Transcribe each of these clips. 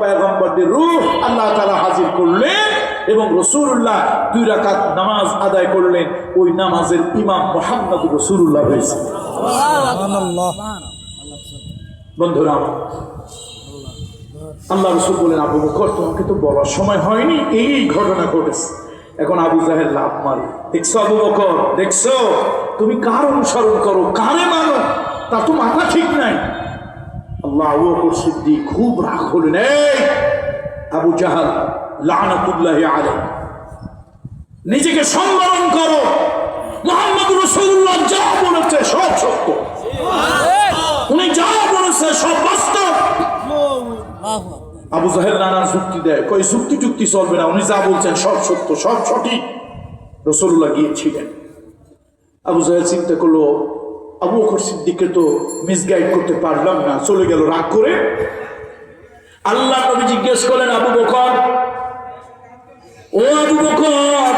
পয়গম্বরদের রূহ আল্লাহ তাআলা হাজির করলেন এবং রাসূলুল্লাহ 2 রাকাত নামাজ আদায় করলেন। ওই নামাজের ইমাম মুহাম্মদ রাসূলুল্লাহ হয়েছে। সুবহানাল্লাহ। বন্ধুরা, আল্লাহ রাসূল বলেন, আবু বকর তোমাকে তো বলার সময় হয়নি, এই ঘটনা ঘটেছে। এখন আবু জাহেল লাফ মারে। দেখছো আবু বকর, দেখছো তুমি কার অনুসরণ করো, কারে মানো, তা তো মাথা ঠিক নাই। আল্লাহ আবু বকর সিদ্দিক খুব রাগ হলেন, এই আবু জাহেল লানাতুল্লাহি আলাইহি, নিজেকে সম্মান করো। মুহাম্মদ রাসূলুল্লাহ যা বলেছে সব সত্য, উনি যা বলেছে সব বাস্তব। আবু জাহেল নানান যুক্তি দেয়, কই যুক্তি টুক্তি চলবে না, উনি যা বলছেন সব সত্য, সব সঠিক। রাসূলুল্লাহ গিয়েছিলেন। আবু জাহেল চিন্তা করলো, আবু বকর সিদ্দিককে তো মিসগাইড করতে পারলাম না, চলে গেল রাগ করে। আল্লাহ নবী জিজ্ঞেস করলেন, আবু বকর, ও আবু বকর,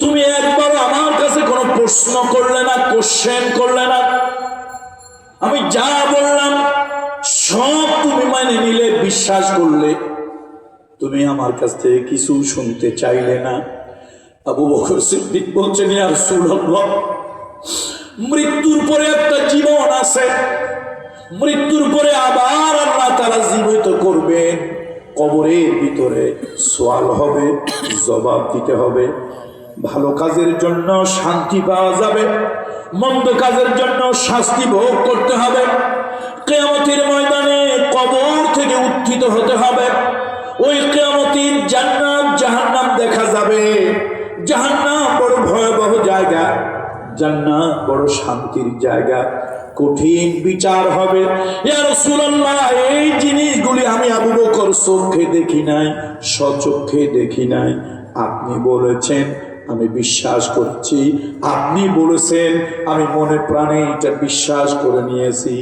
তুমি একবার আমার কাছে কোনো প্রশ্ন করলে না, কোশ্চেন করলে না। আমি যা বললাম সব তুমি মানে নিলে, বিশ্বাস করলে, তুমি আমার কাছ থেকে কিছু শুনতে চাইলে না। আবু বকর সিদ্দিক বলছেন, ইয়া রাসূলুল্লাহ, মৃত্যুর পরে একটা জীবন আছে, মৃত্যুর পরে আবার আল্লাহ তাআলা জীবিত করবেন, কবরের ভিতরে সওয়াল হবে, জবাব দিতে হবে। ভালো কাজের জন্য শান্তি পাওয়া যাবে, মন্দ কাজের জন্য শাস্তি ভোগ করতে হবে। কিয়ামতের ময়দানে কবর থেকে উত্থিত হতে হবে। ওই কিয়ামতের জান্নাত জাহান্নাম দেখা যাবে। জাহান্নাম বড় ভয়াবহ জায়গা, জান্নাত বড় শান্তির জায়গা। কঠিন বিচার হবে। ইয়া রাসূলুল্লাহ, এই জিনিসগুলি আমি আবু বকর চোখে দেখি নাই, স্বচক্ষে দেখি নাই। আপনি বলেছেন, আমি বিশ্বাস করছি। আপনি বলেছেন, আমি মনে প্রাণে এটা বিশ্বাস করে নিয়েছি।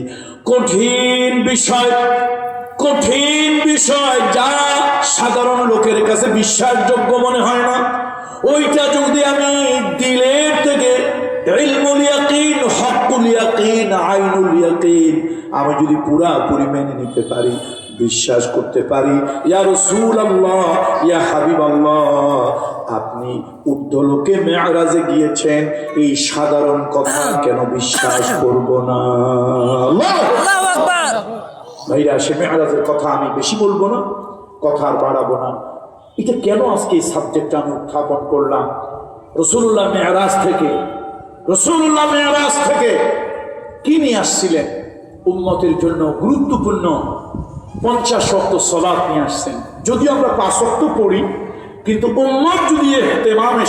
কঠিন বিষয়, কঠিন বিষয়, যা সাধারণ লোকের কাছে বিশ্বাসযোগ্য মনে হয় না, ওইটা যদি আমি দিলের থেকে ইলমুল ইয়াকিন, হকুল ইয়াকিন, আইনুল ইয়াকিন, আমি যদি পুরাপুরি মেনে নিতে পারি, বিশ্বাস করতে পারি, ইয়া রাসূলুল্লাহ, ইয়া হাবিবাল্লাহ, আপনি ঊর্ধ্বলোকে মেরাজে গিয়েছেন, এই সাধারণ কথা কেন বিশ্বাস করব না? আল্লাহু আকবার। ভাইরা, সে মেরাজের কথা আমি বেশি বলবো না, কথা আর বাড়াবো না। এটা কেন আজকে এই সাবজেক্টটা আমি উত্থাপন করলাম? রাসূলুল্লাহ মেরাজ থেকে কি নিয়ে আসছিলেন? উম্মতের জন্য গুরুত্বপূর্ণ 50 ওয়াক্ত সালাত নিয়ে আসছেন। যদিও আমরা 5 ওয়াক্ত পড়ি, কিন্তু উম্মত যদি ইহতেমামে